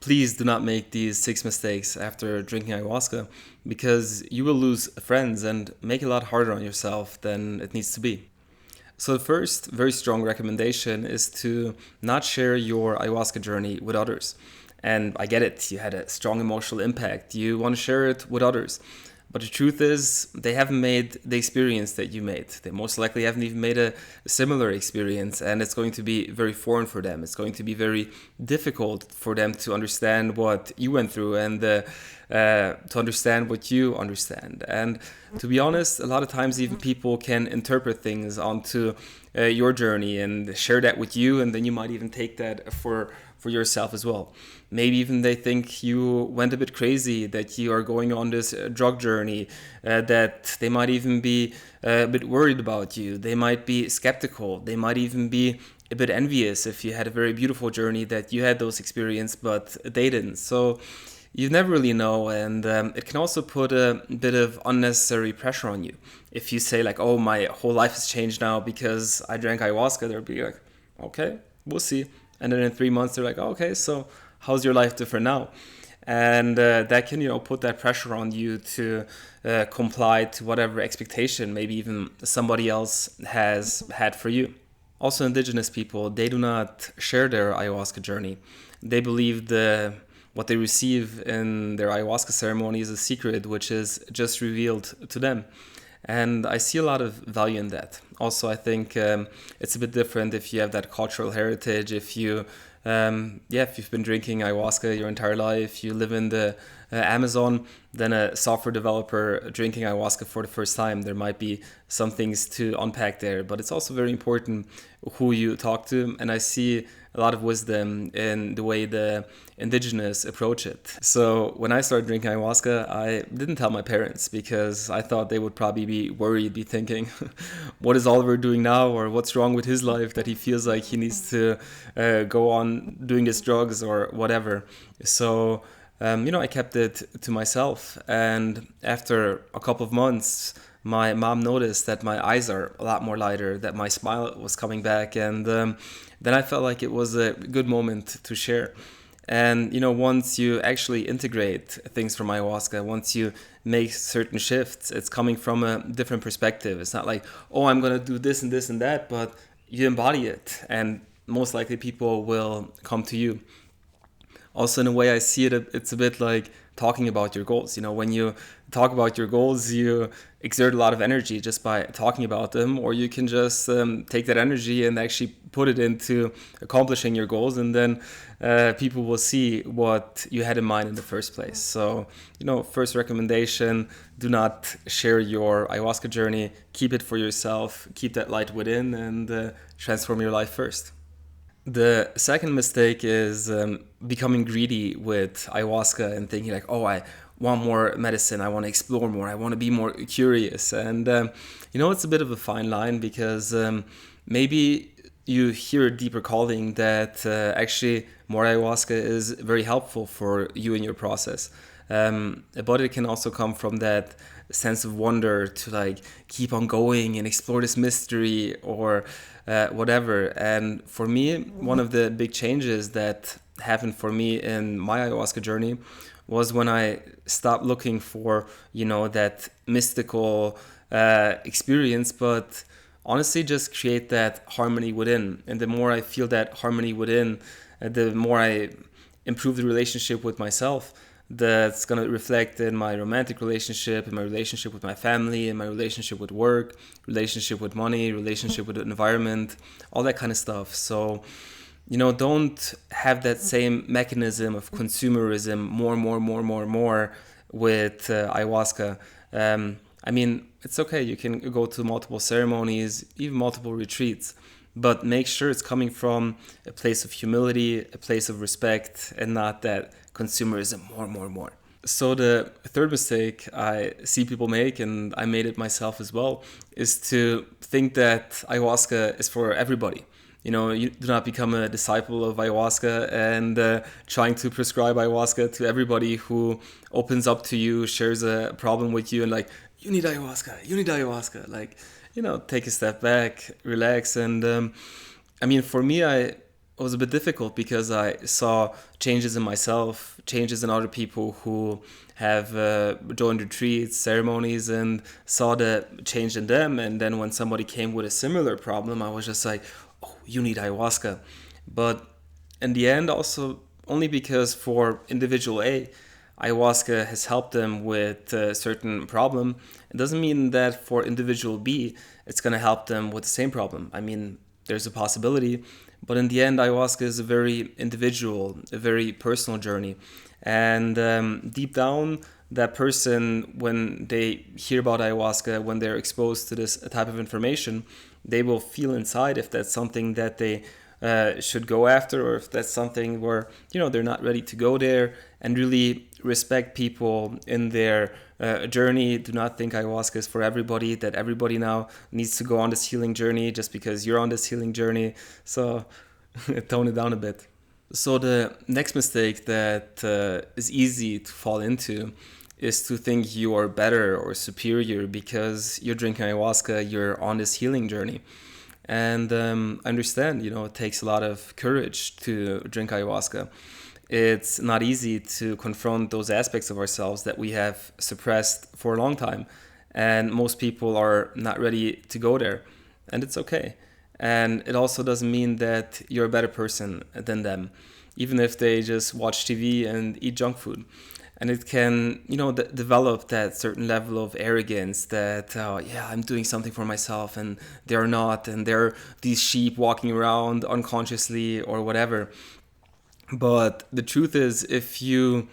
Please do not make these 6 mistakes after drinking ayahuasca, because you will lose friends and make it a lot harder on yourself than it needs to be. So, the first very strong recommendation is to not share your ayahuasca journey with others. And I get it, you had a strong emotional impact, you want to share it with others. But the truth is, they haven't made the experience that you made. They most likely haven't even made a similar experience, and it's going to be very foreign for them. It's going to be very difficult for them to understand what you went through and to understand what you understand. And to be honest, a lot of times even people can interpret things onto your journey and share that with you, and then you might even take that for yourself as well. Maybe even they think you went a bit crazy, that you are going on this drug journey, that they might even be a bit worried about you. They might be skeptical. They might even be a bit envious if you had a very beautiful journey, that you had those experiences, but they didn't. So you never really know, and it can also put a bit of unnecessary pressure on you. If you say like, oh, my whole life has changed now because I drank ayahuasca, they'll be like, okay, we'll see. And then in 3 months, they're like, oh, okay, so how's your life different now? And that can, put that pressure on you to comply to whatever expectation maybe even somebody else has had for you. Also, indigenous people, they do not share their ayahuasca journey. They believe what they receive in their ayahuasca ceremony is a secret which is just revealed to them. And I see a lot of value in that. Also, I think it's a bit different if you have that cultural heritage, if if you've been drinking ayahuasca your entire life, you live in the Amazon, then a software developer drinking ayahuasca for the first time, there might be some things to unpack there. But it's also very important who you talk to, and I see a lot of wisdom in the way the indigenous approach it. So when I started drinking ayahuasca, I didn't tell my parents because I thought they would probably be worried, be thinking, what is Oliver doing now, or what's wrong with his life that he feels like he needs to go on doing these drugs or whatever. So I kept it to myself, and after a couple of months, my mom noticed that my eyes are a lot more lighter, that my smile was coming back, and then I felt like it was a good moment to share. And once you actually integrate things from ayahuasca, once you make certain shifts, it's coming from a different perspective. It's not like, oh, I'm gonna do this and this and that, but you embody it, and most likely people will come to you. Also, in a way I see it, it's a bit like talking about your goals. When you talk about your goals, you exert a lot of energy just by talking about them, or you can just take that energy and actually put it into accomplishing your goals, and then people will see what you had in mind in the first place. So, first recommendation, do not share your ayahuasca journey. Keep it for yourself, keep that light within, and transform your life first. The second mistake is becoming greedy with ayahuasca and thinking like, oh, I want more medicine, I want to explore more, I want to be more curious. And, it's a bit of a fine line, because maybe you hear a deeper calling that actually more ayahuasca is very helpful for you in your process. But it can also come from that sense of wonder to like keep on going and explore this mystery or whatever. And for me, one of the big changes that happened for me in my ayahuasca journey was when I stopped looking for, that mystical experience, but honestly just create that harmony within. And the more I feel that harmony within, the more I improve the relationship with myself. That's going to reflect in my romantic relationship, in my relationship with my family, in my relationship with work, relationship with money, relationship with the environment, all that kind of stuff. So, don't have that same mechanism of consumerism, more with ayahuasca. It's okay. You can go to multiple ceremonies, even multiple retreats, but make sure it's coming from a place of humility, a place of respect, and not that consumerism, more. So the third mistake I see people make, and I made it myself as well, is to think that ayahuasca is for everybody. You do not become a disciple of ayahuasca and trying to prescribe ayahuasca to everybody who opens up to you, shares a problem with you, and like, you need ayahuasca. Like, take a step back, relax. And for me, I was a bit difficult because I saw changes in myself, changes in other people who have joined retreats, ceremonies, and saw the change in them. And then when somebody came with a similar problem, I was just like, oh, you need ayahuasca. But in the end, also only because for individual A, ayahuasca has helped them with a certain problem. It doesn't mean that for individual B, it's going to help them with the same problem. I mean, there's a possibility, but in the end, ayahuasca is a very individual, a very personal journey. And deep down, that person, when they hear about ayahuasca, when they're exposed to this type of information, they will feel inside if that's something that they should go after, or if that's something where they're not ready to go there. And really respect people in their journey. Do not think ayahuasca is for everybody, that everybody now needs to go on this healing journey just because you're on this healing journey. So tone it down a bit. So the next mistake that is easy to fall into is to think you are better or superior because you're drinking ayahuasca, you're on this healing journey. And I understand, it takes a lot of courage to drink ayahuasca. It's not easy to confront those aspects of ourselves that we have suppressed for a long time. And most people are not ready to go there. And it's okay. And it also doesn't mean that you're a better person than them, even if they just watch TV and eat junk food. And it can, develop that certain level of arrogance that, I'm doing something for myself and they're not, and they're these sheep walking around unconsciously or whatever. But the truth is, if you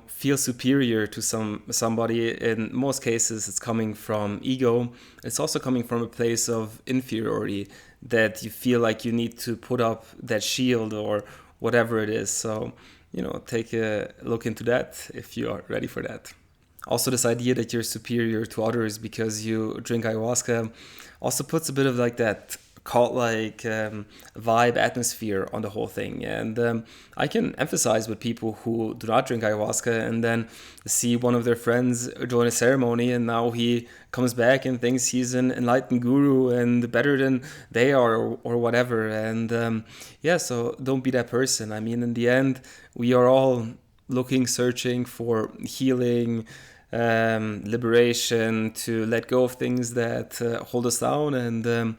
feel superior to somebody, in most cases it's coming from ego. It's also coming from a place of inferiority, that you feel like you need to put up that shield or whatever it is. So take a look into that if you are ready for that. Also, this idea that you're superior to others because you drink ayahuasca also puts a bit of like that cult-like vibe, atmosphere on the whole thing. And I can emphasize with people who do not drink ayahuasca and then see one of their friends join a ceremony, and now he comes back and thinks he's an enlightened guru and better than they are, or whatever. And so don't be that person. I mean, in the end, we are all looking, searching for healing, liberation, to let go of things that hold us down. And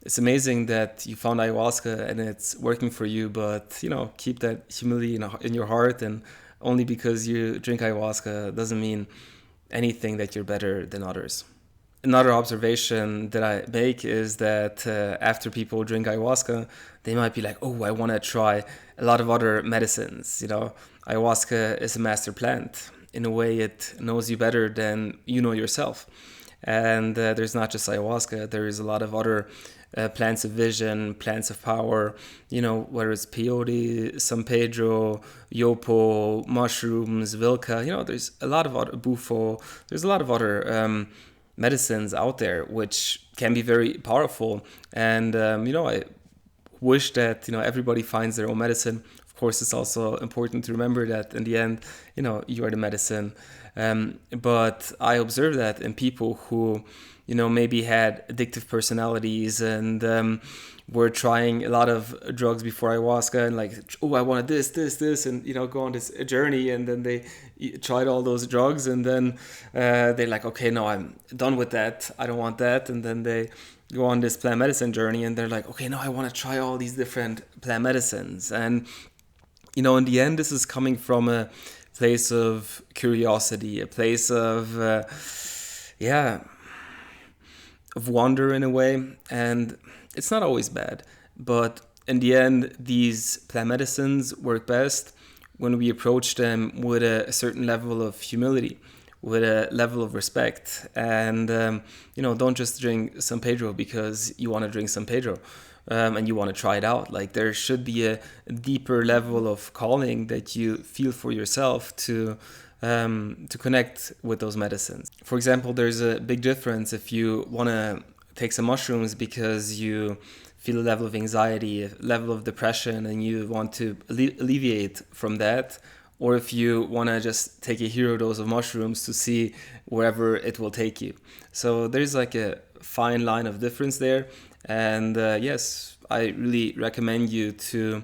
it's amazing that you found ayahuasca and it's working for you, but keep that humility in your heart. And only because you drink ayahuasca doesn't mean anything that you're better than others. Another observation that I make is that after people drink ayahuasca, they might be like, oh, I want to try a lot of other medicines. Ayahuasca is a master plant. In a way, it knows you better than you know yourself. And there's not just ayahuasca, there is a lot of other plants of vision, plants of power, whether it's peyote, San Pedro, yopo, mushrooms, vilca, there's a lot of other, bufo, there's a lot of other medicines out there which can be very powerful. And, I wish that, everybody finds their own medicine. Of course, it's also important to remember that in the end, you are the medicine. But I observe that in people who, maybe had addictive personalities and were trying a lot of drugs before ayahuasca, and like, oh, I wanted this, and, go on this journey. And then they tried all those drugs, and then they're like, okay, no, I'm done with that. I don't want that. And then they go on this plant medicine journey, and they're like, okay, no, I want to try all these different plant medicines. And, in the end, this is coming from a place of curiosity, a place of, of wonder in a way. And it's not always bad, but in the end, these plant medicines work best when we approach them with a certain level of humility, with a level of respect. And, don't just drink San Pedro because you want to drink San Pedro. And you want to try it out. Like, there should be a deeper level of calling that you feel for yourself to connect with those medicines. For example, there's a big difference if you want to take some mushrooms because you feel a level of anxiety, a level of depression, and you want to alleviate from that, or if you want to just take a hero dose of mushrooms to see wherever it will take you. So there's like a fine line of difference there. And yes, I really recommend you to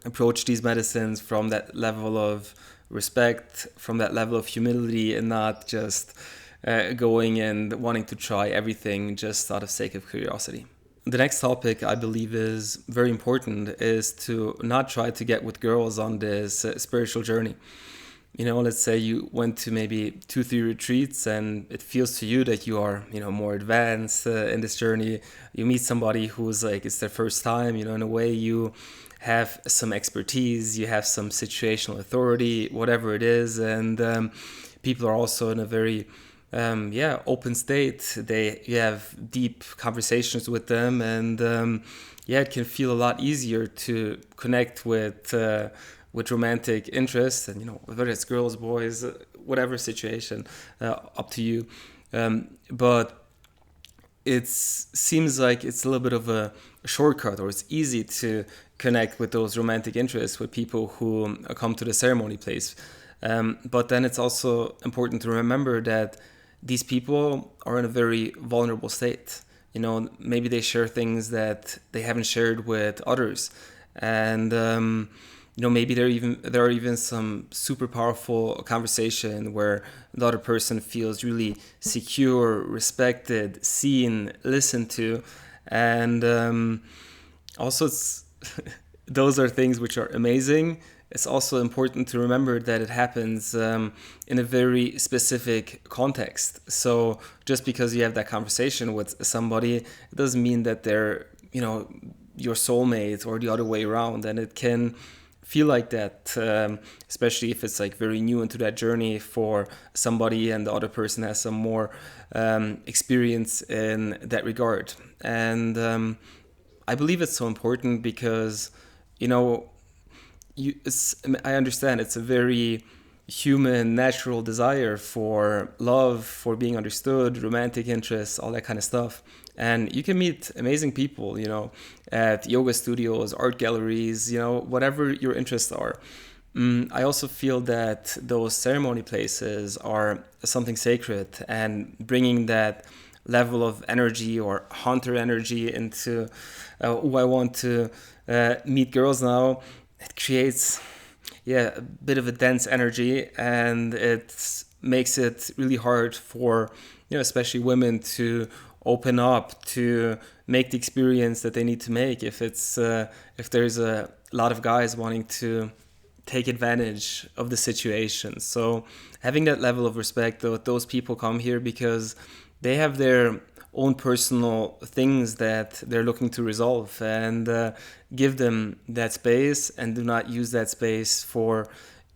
approach these medicines from that level of respect, from that level of humility, and not just going and wanting to try everything just out of sake of curiosity. The next topic I believe is very important is to not try to get with girls on this spiritual journey. Let's say you went to maybe 2-3 retreats and it feels to you that you are, more advanced in this journey. You meet somebody who's like, it's their first time, in a way you have some expertise, you have some situational authority, whatever it is. And people are also in a very, open state. You have deep conversations with them, and it can feel a lot easier to connect with romantic interests, and whether it's girls, boys, whatever situation, up to you. But it seems like it's a little bit of a shortcut, or it's easy to connect with those romantic interests with people who come to the ceremony place. But then it's also important to remember that these people are in a very vulnerable state. Maybe they share things that they haven't shared with others, and maybe there are even some super powerful conversation where the other person feels really secure, respected, seen, listened to, and also it's those are things which are amazing. It's also important to remember that it happens in a very specific context. So just because you have that conversation with somebody, it doesn't mean that they're your soulmate or the other way around, and it can feel like that, especially if it's like very new into that journey for somebody and the other person has some more experience in that regard. And I believe it's so important because, I understand it's a very human, natural desire for love, for being understood, romantic interests, all that kind of stuff. And you can meet amazing people, at yoga studios, art galleries, whatever your interests are. I also feel that those ceremony places are something sacred, and bringing that level of energy or hunter energy into I want to meet girls now, it creates a bit of a dense energy, and it makes it really hard for especially women to open up, to make the experience that they need to make if there's a lot of guys wanting to take advantage of the situation. So having that level of respect, though, those people come here because they have their own personal things that they're looking to resolve, and give them that space, and do not use that space for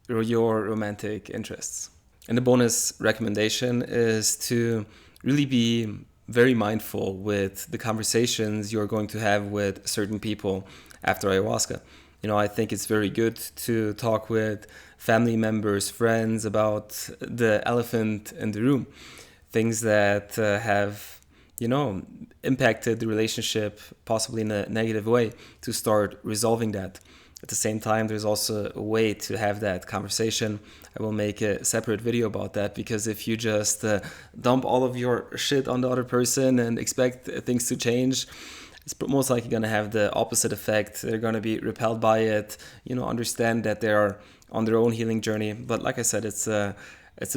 your romantic interests. And the bonus recommendation is to really be very mindful with the conversations you're going to have with certain people after ayahuasca. I think it's very good to talk with family members, friends about the elephant in the room, things that have impacted the relationship possibly in a negative way, to start resolving that. At the same time, there's also a way to have that conversation. I will make a separate video about that, because if you just dump all of your shit on the other person and expect things to change, it's most likely going to have the opposite effect. They're going to be repelled by it, understand that they are on their own healing journey. But like I said, it's a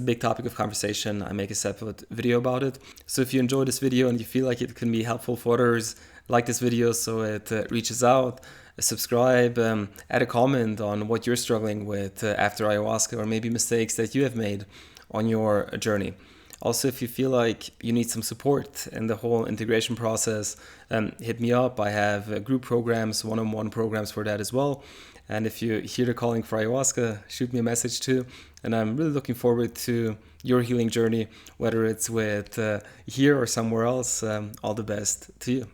big topic of conversation. I make a separate video about it. So if you enjoy this video and you feel like it can be helpful for others, like this video so it reaches out, subscribe, add a comment on what you're struggling with after ayahuasca, or maybe mistakes that you have made on your journey. Also, if you feel like you need some support in the whole integration process, hit me up. I have group programs, one-on-one programs for that as well. And if you hear the calling for ayahuasca, shoot me a message too. And I'm really looking forward to your healing journey, whether it's with here or somewhere else. All the best to you.